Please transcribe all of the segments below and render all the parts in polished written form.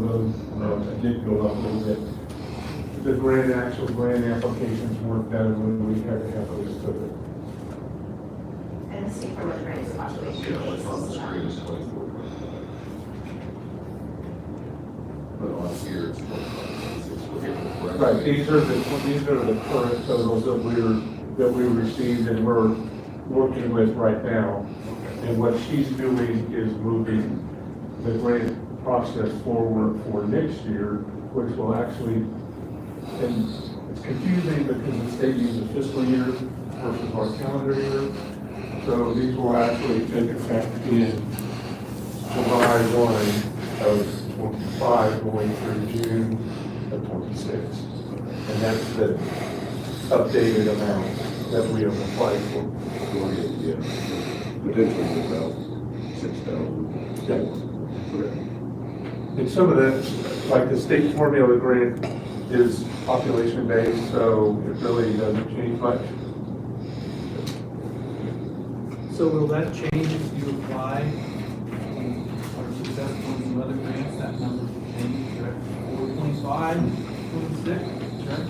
of them, it did go up a little bit. The actual grant applications weren't better when we had to have those to it. And the state for what grants population Yeah, is. on the screen is 24. But on here it's 25, 26. We're getting the correct. Right, these are the current totals that we received and we're working with right now. And what she's doing is moving the grant process forward for next year, which will actually, and it's confusing because the state uses fiscal year versus our calendar year. So these will actually take effect in July 1 of 25 going through June of 26. And that's the updated amount that we have applied for. Yeah, potentially about 6,000. Yeah. Okay. And some of that, like the state formula grant is population based, so it really doesn't change much. So will that change if you apply or successful in some other grants, that number will change, correct? 425, 26, correct?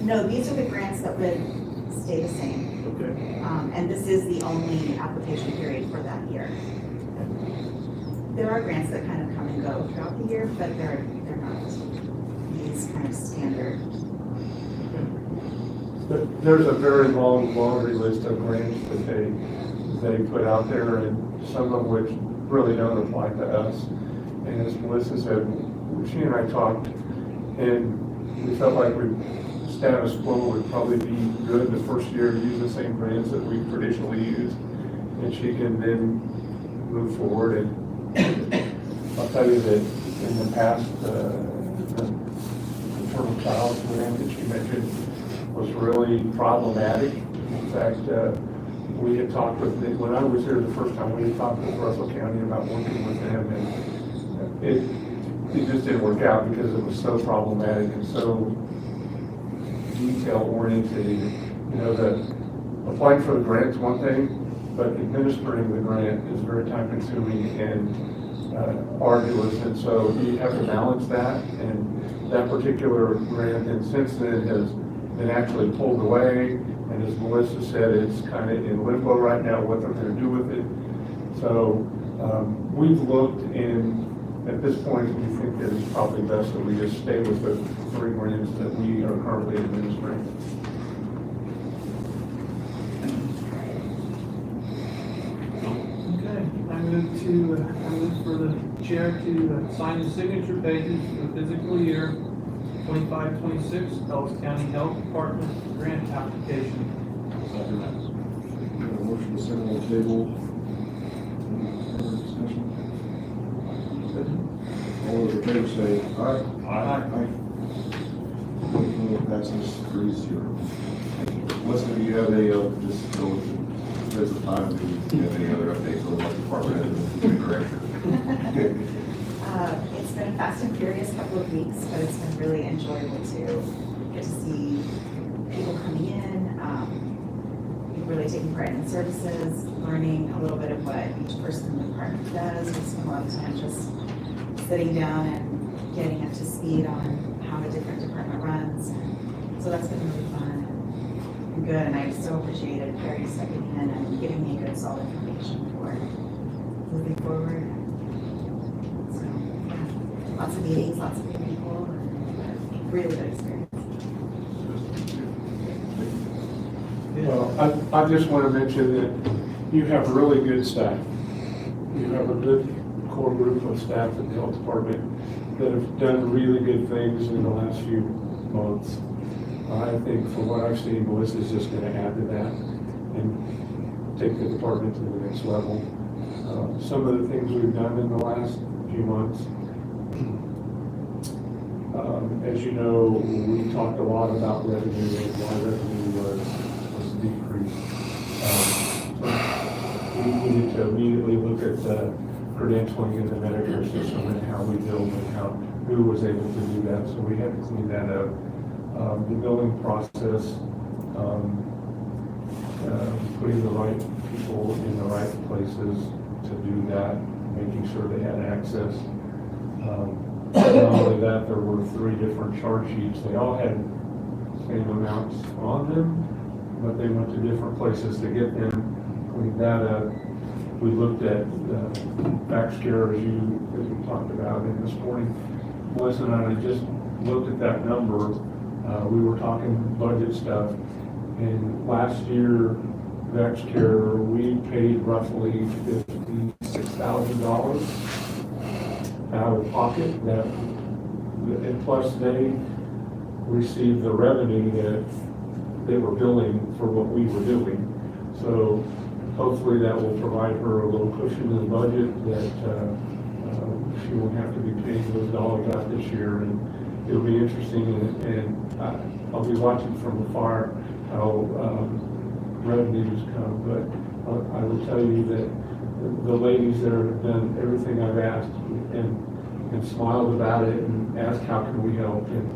No, these are the grants that would stay the same. Okay. And this is the only application period for that year. There are grants that kind of come and go throughout the year, but they're not these kind of standard. But there's a very long laundry list of grants that they put out there, and some of which really don't apply to us. And as Melissa said, she and I talked, and we felt like status quo would probably be good the first year to use the same grants that we traditionally use, and she can then move forward. And I'll tell you that in the past, the maternal child grant that she mentioned was really problematic. In fact, we had talked with, when I was here the first time, we had talked with Russell County about working with them, and it just didn't work out because it was so problematic and so detail oriented. You know, applying for the grant is one thing, but administering the grant is very time consuming and arduous, and so you have to balance that. And that particular grant, and since then, has been actually pulled away, and as Melissa said, it's kind of in limbo right now what they're going to do with it. So we've looked, and at this point we think that it's probably best that we just stay with the 3 grants that we are currently administering. Okay, I move for the chair to sign the signature pages for the fiscal year 25-26 Ellis County Health Department grant application. Second. Motion to send on the table. Further discussion? All those in favor say aye. Aye. Motion passes 3-0. Melissa, do you have a, just go with the time, do you have any other updates on what department head and director? It's been a fast and furious couple of weeks, but it's been really enjoyable to get to see people coming in, really taking part in the services, learning a little bit of what each person in the department does. We spend a lot of time just sitting down and getting up to speed on how a different department runs. So that's been really fun and good, and I so appreciated Perry stepping in and giving me good solid information for moving forward. So yeah, lots of meetings, lots of new people, and really good experience. Well, I just want to mention that you have really good staff. You have a good core group of staff at the health department that have done really good things in the last few months. I think from what I've seen, Melissa's just going to add to that and take the department to the next level. Some of the things we've done in the last few months, as you know, we talked a lot about revenue and why revenue was decreased. We needed to immediately look at credentialing in the Medicare system and how we build and who was able to do that. So we had to clean that up. The billing process, putting the right people in the right places to do that, making sure they had access. Not only that, there were 3 different charge sheets. They all had same amounts on them, but they went to different places to get them. Cleaned that up. We looked at back scare as we talked about, and this morning, Melissa and I just looked at that number. We were talking budget stuff, and last year, Vex Care, we paid roughly $56,000 out of pocket, that, and plus they received the revenue that they were billing for what we were doing. So hopefully that will provide her a little cushion in the budget that she won't have to be paying those dollars out this year. And it'll be interesting, and I'll be watching from afar how revenues come. But I will tell you that the ladies there have done everything I've asked and smiled about it and asked how can we help. And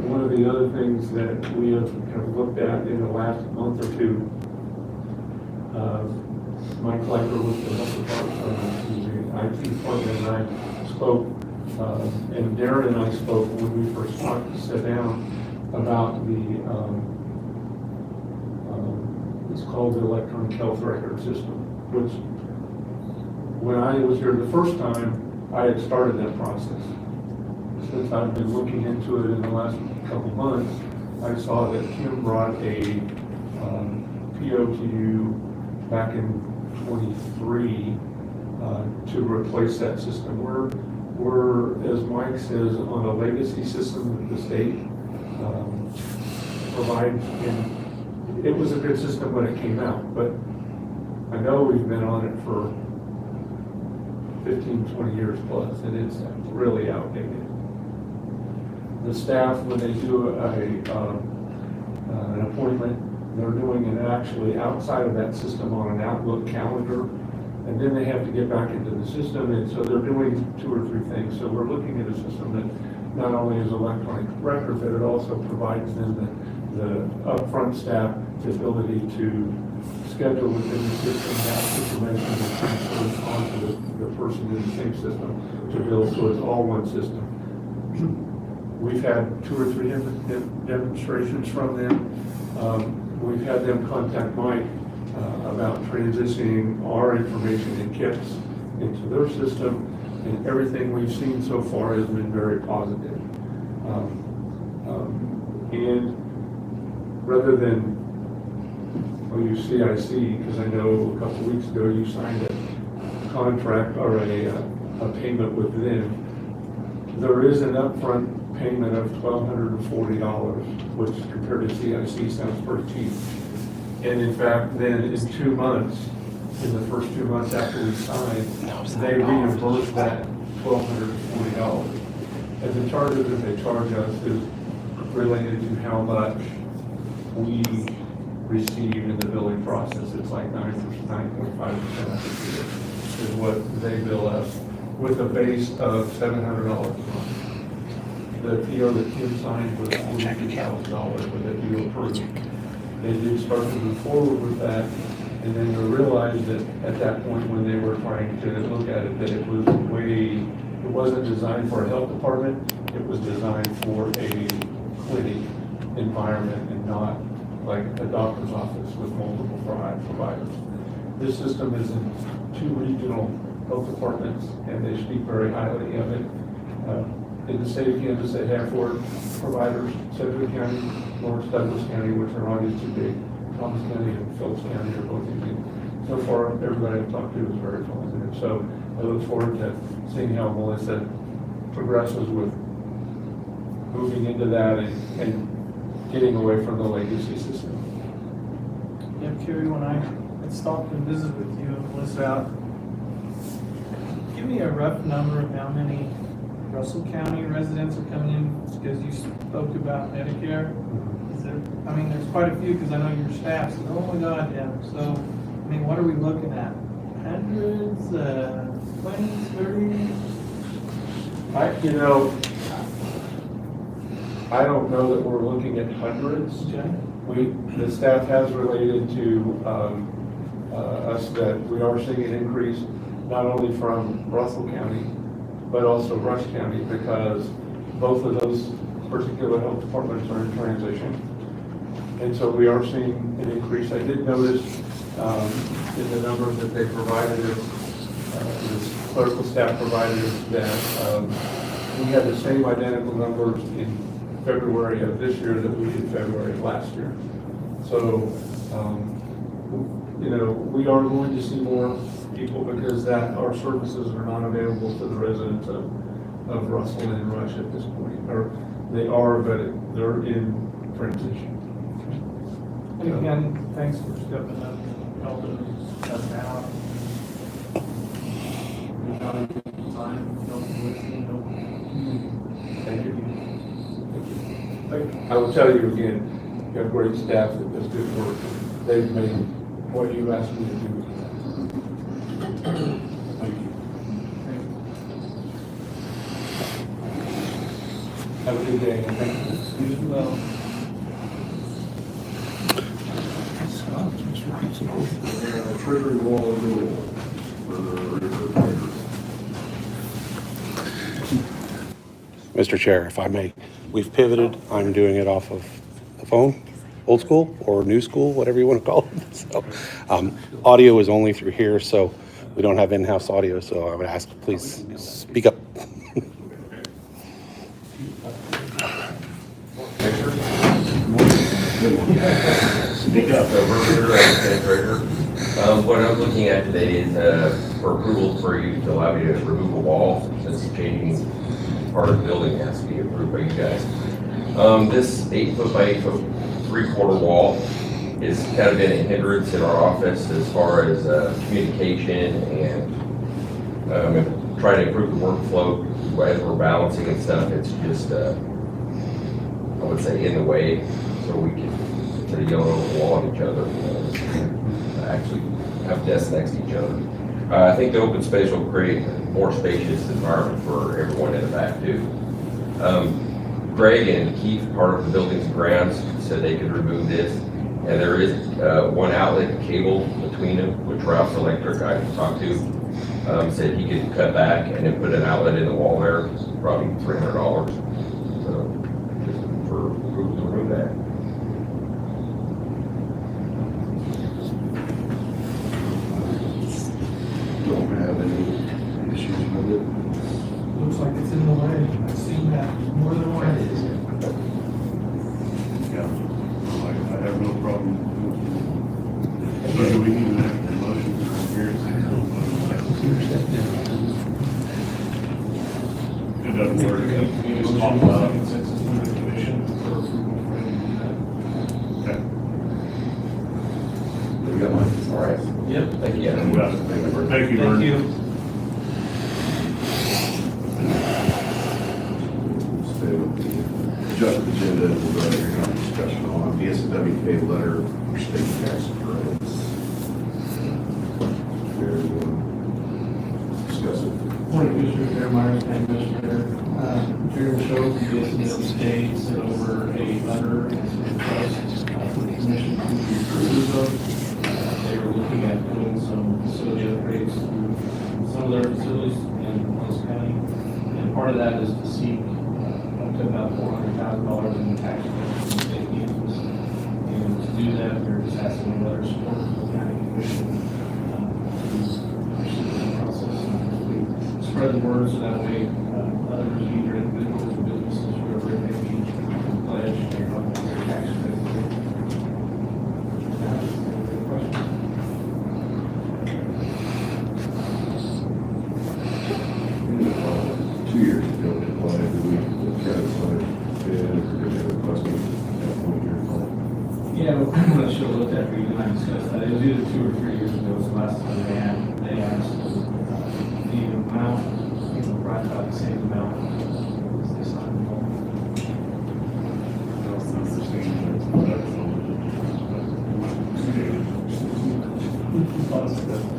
one of the other things that we have looked at in the last month or two, Mike Leiper with the health department, the IT department, and I spoke, and Darren and I spoke when we first sat down about it's called the electronic health record system, which when I was here the first time, I had started that process. Since I've been looking into it in the last couple months, I saw that Kim brought a PO to you back in 23 to replace that system. We're, as Mike says, on a legacy system that the state provides, and it was a good system when it came out, but I know we've been on it for 15, 20 years plus, and it's really outdated. The staff, when they do an appointment, they're doing it actually outside of that system on an Outlook calendar, and then they have to get back into the system, and so they're doing 2 or 3 things. So we're looking at a system that not only is electronic record, but it also provides them the upfront staff the ability to schedule within the system that information that transfers onto the person in the same system to build, so it's all one system. We've had 2 or 3 demonstrations from them. We've had them contact Mike about transitioning our information and kits into their system, and everything we've seen so far has been very positive. And rather than, well, you CIC, because I know a couple of weeks ago you signed a contract or a payment with them, there is an upfront payment of $1,240, which compared to CIC sounds pretty cheap. And in fact, then in 2 months, in the first 2 months after we signed, they reimburse that $1,240. And the charges that they charge us is related to how much we receive in the billing process. It's like 9.5% is what they bill us, with a base of $700 a month. The PO that Kim signed was $42,000 with a deal approved. They did start to move forward with that, and then they realized that at that point when they were trying to look at it, that it wasn't designed for a health department, it was designed for a clinic environment and not like a doctor's office with multiple providers. This system is in 2 regional health departments, and they speak very highly of it. In the state of Kansas, they have 4 providers: Sedgwick County, Lawrence Douglas County, which are obviously big. Thomas County and Phillips County are both easy. So far, everybody I've talked to is very positive. So I look forward to seeing how Melissa progresses with moving into that and getting away from the legacy system. Yeah, Kerry, when I had stopped and visited with you and Melissa, give me a rough number of how many Russell County residents are coming in, because you spoke about Medicare. Is there, I mean, there's quite a few, because I know your staff said, oh my God, yeah. So, I mean, what are we looking at? Hundreds, 20s, 30s? I don't know that we're looking at hundreds. Okay. The staff has related to us that we are seeing an increase, not only from Russell County, but also Rush County, because both of those particular health departments are in transition. And so we are seeing an increase. I did notice in the numbers that they provided us, this clerical staff provided us, that we had the same identical numbers in February of this year that we did February of last year. So, you know, we are going to see more people because that our services are not available to the residents of Russell and Rush at this point. Or they are, but they're in transition. And again, thanks for stepping up and helping us out. We've got a good time, don't listen, don't. Thank you. I will tell you again, you have great staff that does good work. They've made what you asked me to do. Thank you. Have a good day, and thank you. You as well. Treasury wall renewal for the Mr. Chair, if I may, we've pivoted. I'm doing it off of the phone, old school or new school, whatever you want to call it. So, audio is only through here, so we don't have in-house audio. So I would ask, please speak up. Speak up over here, Treasurer. What I'm looking at today is for approval for you to allow me to remove a wall, since changing part of the building has to be approved by you guys. This 8 foot by 8 foot 3/4 wall is kind of been a hindrance in our office as far as communication and trying to improve the workflow as we're balancing and stuff. It's just, I would say, in the way, so we can, instead of yelling over the wall at each other, actually have desks next to each other. I think the open space will create a more spacious environment for everyone in the back too. Greg and Keith, part of the buildings and grounds, said they could remove this. And there is one outlet cable between them, which Ralph's Electric I talked to, said he could cut back and then put an outlet in the wall there, probably $300. So just for approval to remove that. Don't have any issues with it. Looks like it's in the way. I've seen that more than once. Yeah, I have no problem. So do we need an actual motion from here? It doesn't work. It's talk about consensus from the commission for approval for any of that. You got mine? All right. Yep. Thank you. Okay. Thank you, Vern. Thank you. Stay with the adjusted agenda, we'll go ahead and have a discussion on BSWK letter for state tax credits. Very, discuss it. Morning, Commissioner Fairmeyer, County Commissioner. Jerry Show from BSWK sent over a letter and some requests for the commission to approve of. They were looking at doing some facility upgrades through some of their facilities in Ellis County. And part of that is to seek up to about $400,000 in tax credits from the state campus. And to do that, we're just asking a letter of support from the county commission to pursue the process. Spread the word so that way others, either individuals or businesses, whoever it may be, can pledge their tax credit. Any questions? 2 years ago, we applied, do we, the credits on it, did we request it at 1 year? Yeah, well, I should have looked at for you and I discussed that. It was either 2 or 3 years ago, was the last time they asked the amount, right about the same amount as this time.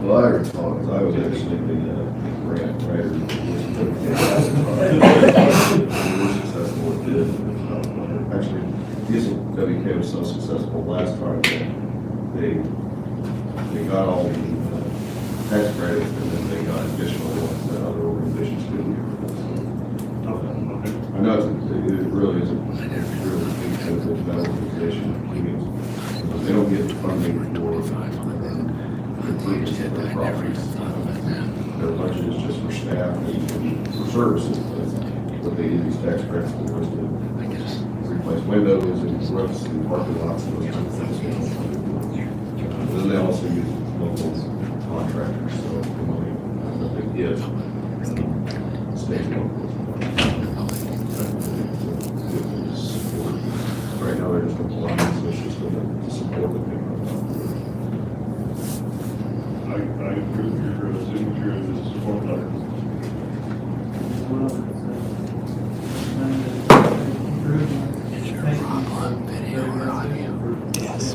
Well, I recall, because I was actually the grant writer. We were successful with it. Actually, BSWK was so successful last time that they got all the tax credits and then they got additional ones that other organizations couldn't. I know it really is a really big medical organization. They don't get funding for improvements in their properties. Their budget is just for staff and for services. But they use these tax credits for us to replace windows and roofs and parking lots and those kinds of things. And then they also use local contractors, so the money that they give stays local. Right now, they're just a lot of issues to support the people. I approve your signature of the support letter. Yes.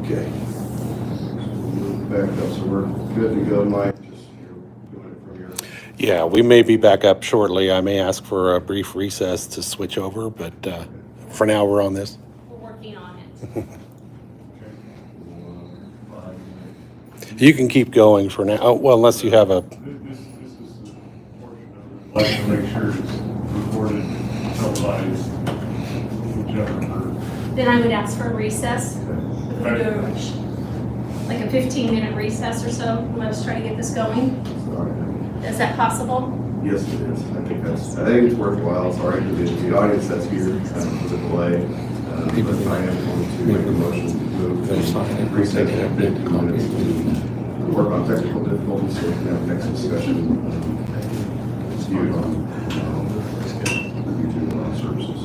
Okay. We'll move back up, so we're good to go, Mike. Just you're doing it from your. Yeah, we may be back up shortly. I may ask for a brief recess to switch over, but for now, we're on this. We're working on it. You can keep going for now. Oh, well, unless you have a, This is the portion of it. I'd like to make sure it's recorded, televised, whichever. Then I would ask for a recess. If we do like a 15-minute recess or so, let us try to get this going. Is that possible? Yes, it is. I think it's worthwhile. Sorry to the audience that's here for the delay. But I am going to make a motion to move recess in 15 minutes to work on technical difficulties so we can have next discussion. Dispute on YouTube services.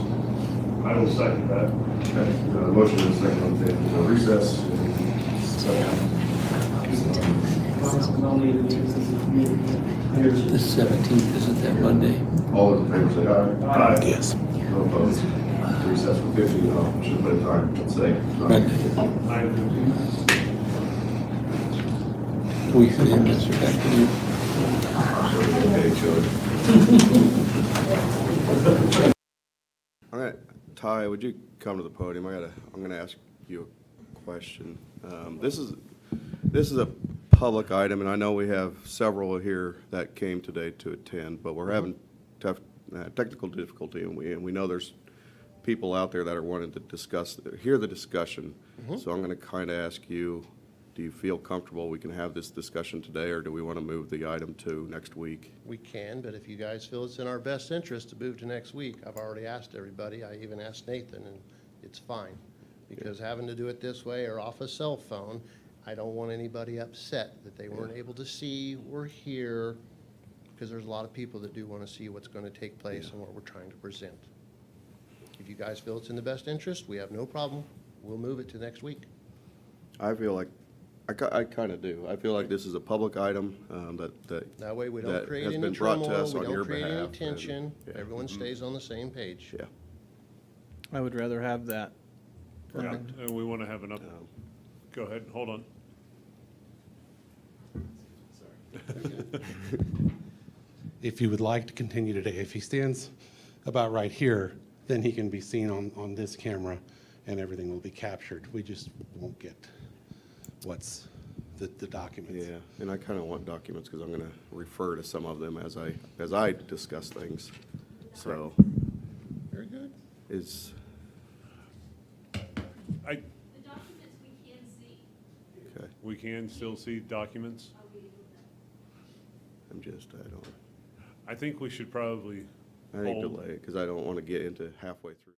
I will second that. Okay, motion and second on the table for recess. The 17th, isn't that Monday? All those in favor say aye. Aye. yes. No opposed. Recess for 15, should put a time, let's say. We could end this back to you. All right, Ty, would you come to the podium? I'm gonna ask you a question. This is a public item, and I know we have several here that came today to attend, but we're having tough technical difficulty, and we know there's people out there that are wanting to hear the discussion. So I'm gonna kind of ask you, do you feel comfortable we can have this discussion today, or do we want to move the item to next week? We can, but if you guys feel it's in our best interest to move to next week, I've already asked everybody, I even asked Nathan, and it's fine. Because having to do it this way or off a cell phone, I don't want anybody upset that they weren't able to see or hear, because there's a lot of people that do want to see what's going to take place and what we're trying to present. If you guys feel it's in the best interest, we have no problem. We'll move it to next week. I feel like, I kind of do. I feel like this is a public item That way we don't that create has any been brought to turmoil, us we on your don't create any behalf, and- tension, yeah. everyone stays on the same page. Yeah. I would rather have that. Yeah, and we want to have an go ahead, hold on. If you would like to continue today, if he stands about right here, then he can be seen on this camera and everything will be captured. We just won't get what's the documents. Yeah, and I kind of want documents because I'm going to refer to some of them as I discuss things. So Very good. is, The documents we can see. okay, We can still see documents. I I think we should probably think hold. delay it because I don't want to get into halfway through.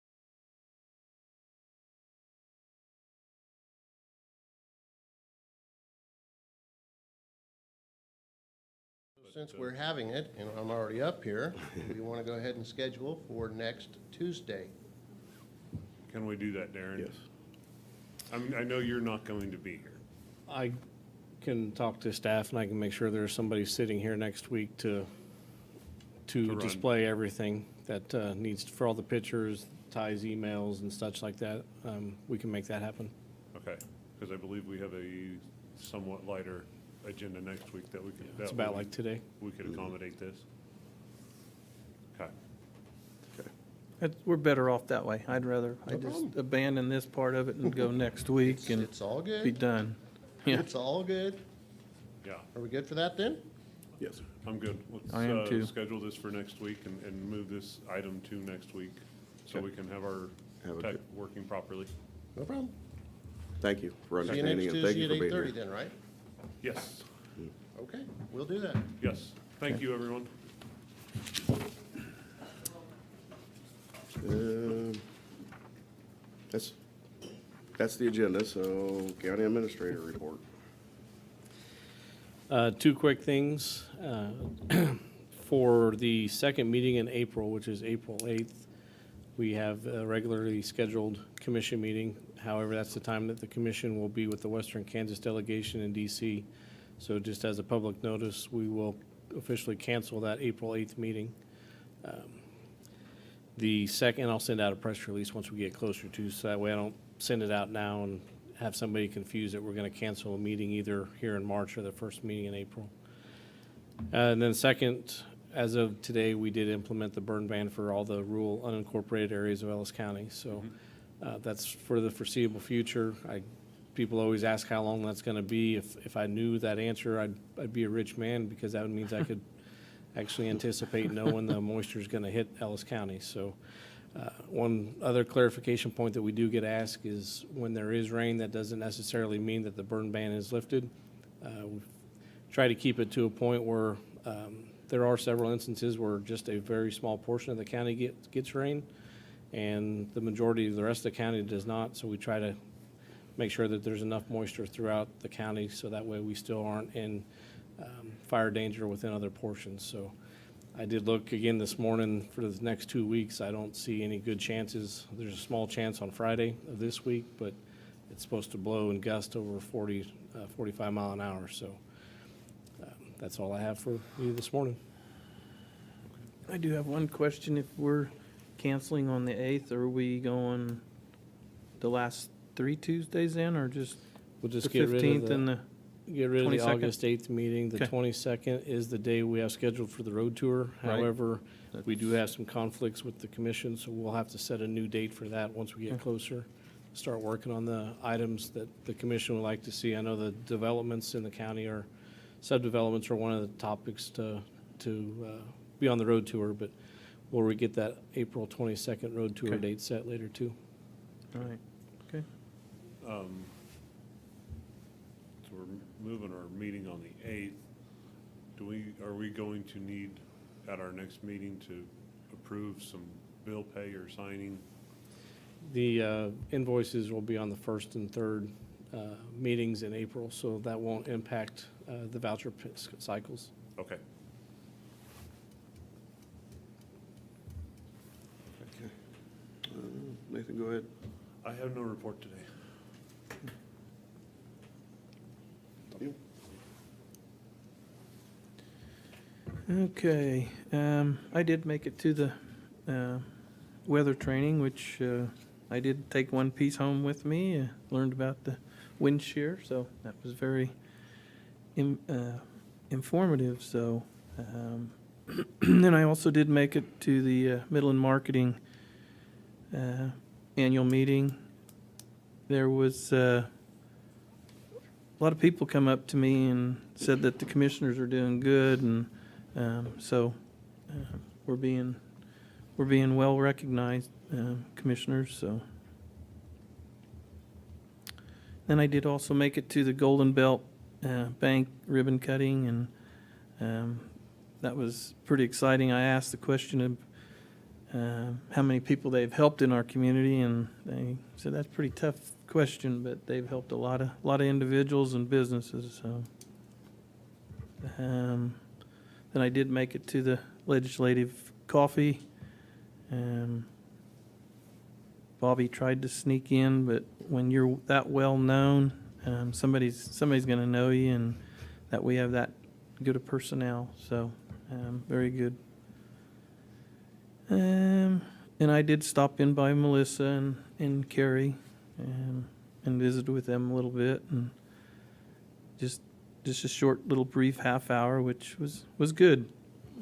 Since we're having it, and I'm already up here, we want to go ahead and schedule for next Tuesday. Can we do that, Darren? Yes. I know you're not going to be here. I can talk to staff and I can make sure there's somebody sitting here next week to run. display everything that needs, for all the pictures, ties, emails and such like that. We can make that happen. Okay, because I believe we have a somewhat lighter agenda next week that we could. It's about like today. We could accommodate this. Okay. We're better off that way. I just abandon this part of it and go next week and It's all be good. done. Yeah. It's all good. Yeah, Are we good for that then? Yes, sir. I'm good. I am too. Let's schedule this for next week and move this item to next week so Okay. we can have our Have a tech good- working properly. No problem. Thank you for See you understanding next and thank Tuesday you at for being 8:30 here. then, right? Yes, Okay, we'll do that. yes. Thank you, everyone. Um, That's the agenda, so county administrator report. Two quick things. For the second meeting in April, which is April 8th, we have a regularly scheduled commission meeting. However, that's the time that the commission will be with the Western Kansas delegation in DC. So just as a public notice, we will officially cancel that April 8th meeting. The second, I'll send out a press release once we get closer to, so that way I don't send it out now and have somebody confused that we're going to cancel a meeting either here in March or the first meeting in April. And then second, as of today, we did implement the burn ban for all the rural unincorporated areas of Ellis County. So that's for the foreseeable future. People always ask how long that's going to be. If I knew that answer, I'd be a rich man, because that means I could actually anticipate knowing the moisture is going to hit Ellis County. So one other clarification point that we do get asked is when there is rain, that doesn't necessarily mean that the burn ban is lifted. We try to keep it to a point where there are several instances where just a very small portion of the county gets rain, and the majority of the rest of the county does not. So we try to make sure that there's enough moisture throughout the county, so that way we still aren't in fire danger within other portions. So I did look again this morning for the next 2 weeks. I don't see any good chances. There's a small chance on Friday of this week, but it's supposed to blow and gust over 45 mile an hour. So that's all I have for you this morning. I do have one question. If we're canceling on the 8th, are we going the last 3 Tuesdays in, or just We'll just the get rid of 15th and the? Get rid of the 22nd? August 8th meeting. The Okay. 22nd is the day we have scheduled for the road tour. Right. However, we do have some conflicts with the commission, so we'll have to set a new date for that once we get Okay. closer. Start working on the items that the commission would like to see. I know the developments in the county subdevelopments are one of the topics to be on the road tour, but we'll get that April 22nd road tour Okay. date set later too. All right, okay. So we're moving our meeting on the 8th. Are we going to need at our next meeting to approve some bill pay or signing? The invoices will be on the first and third meetings in April, so that won't impact the voucher cycles. Okay. Nathan, go ahead. I have no report today. Okay, I did make it to the weather training, which I did take one piece home with me, learned about the wind shear, so that was very informative. So, then I also did make it to the Midland Marketing annual meeting. There was a lot of people come up to me and said that the commissioners are doing good, and so we're being well recognized, commissioners. So then I did also make it to the Golden Belt Bank ribbon cutting, and that was pretty exciting. I asked the question of how many people they've helped in our community, and they said that's a pretty tough question, but they've helped a lot of individuals and businesses. So then I did make it to the legislative coffee. Bobby tried to sneak in, but when you're that well known, somebody's going to know you, and that we have that good of personnel. So very good. And I did stop in by Melissa and Carrie and visited with them a little bit, and just a short little brief half hour, which was good.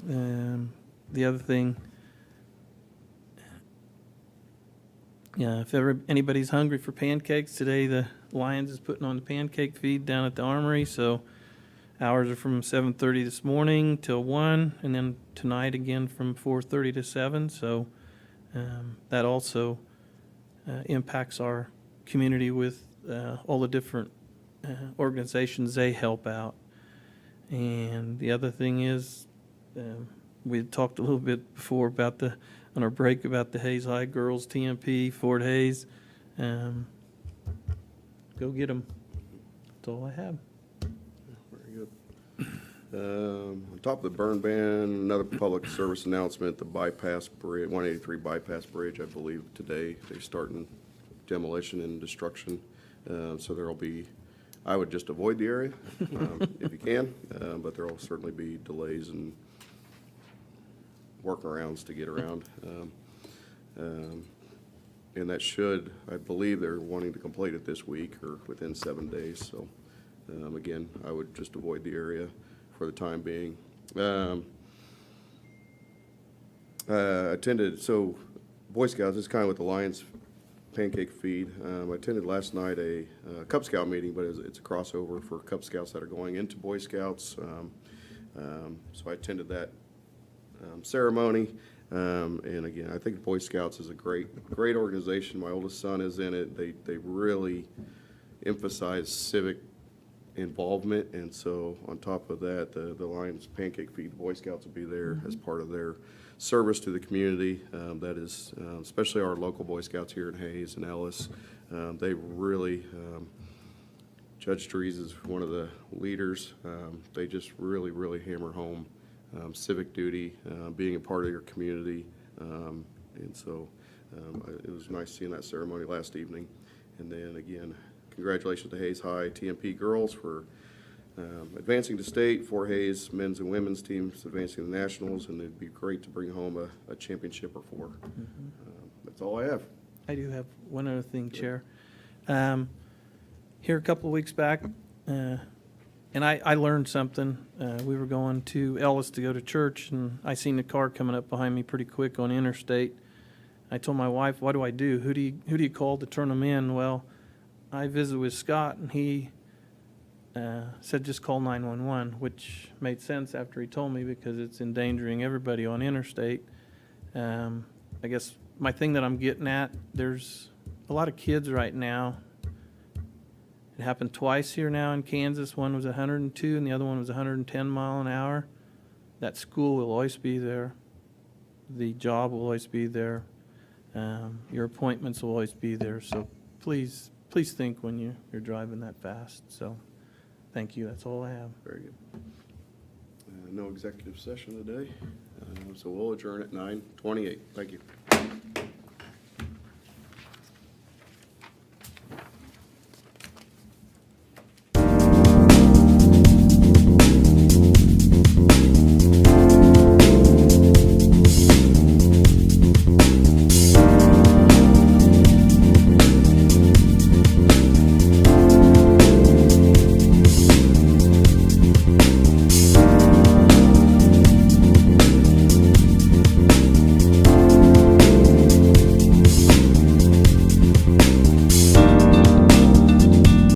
The other thing, Yeah, if anybody's hungry for pancakes, today the Lions is putting on the pancake feed down at the Armory, so hours are from 7:30 this morning till 1, and then tonight again from 4:30 to 7, so that also impacts our community with all the different organizations they help out. And the other thing is, we had talked a little bit before about on our break about the Hayes High girls TMP, Fort Hayes. Go get them. That's all I have. Very good. On top of the burn ban, another public service announcement, the bypass bridge, 183 bypass bridge, I believe today, they're starting demolition and destruction. So there'll be, I would just avoid the area if you can, but there'll certainly be delays and workarounds to get around. And that should, I believe they're wanting to complete it this week or within 7 days. So again, I would just avoid the area for the time being. Attended, so Boy Scouts, this is kind of with the Lions pancake feed. I attended last night a Cub Scout meeting, but it's a crossover for Cub Scouts that are going into Boy Scouts. So I attended that ceremony. And again, I think Boy Scouts is a great organization. My oldest son is in it. They really emphasize civic involvement, and so on top of that, the Lions Pancake Feed, the Boy Scouts will be there as part of their service to the community. That is, especially our local Boy Scouts here in Hayes and Ellis. They really, Judge Dries is one of the leaders. They just really hammer home civic duty, being a part of your community, and so it was nice seeing that ceremony last evening. And then again, congratulations to Hayes High TMP girls for advancing to state, for Hayes men's and women's teams advancing to nationals, and it'd be great to bring home a championship or 4. That's all I have. I do have one other thing, Chair. Here a couple of weeks back, and I learned something. We were going to Ellis to go to church, and I seen the car coming up behind me pretty quick on interstate. I told my wife, what do I do? Who do you call to turn them in? Well, I visited with Scott, and he said just call 911, which made sense after he told me because it's endangering everybody on interstate. I guess my thing that I'm getting at, there's a lot of kids right now. It happened twice here now in Kansas. One was 102 and the other one was 110 mile an hour. That school will always be there. The job will always be there. Your appointments will always be there. So please think when you're driving that fast. So thank you. That's all I have. Very good. No executive session today, so we'll adjourn at 9:28. Thank you.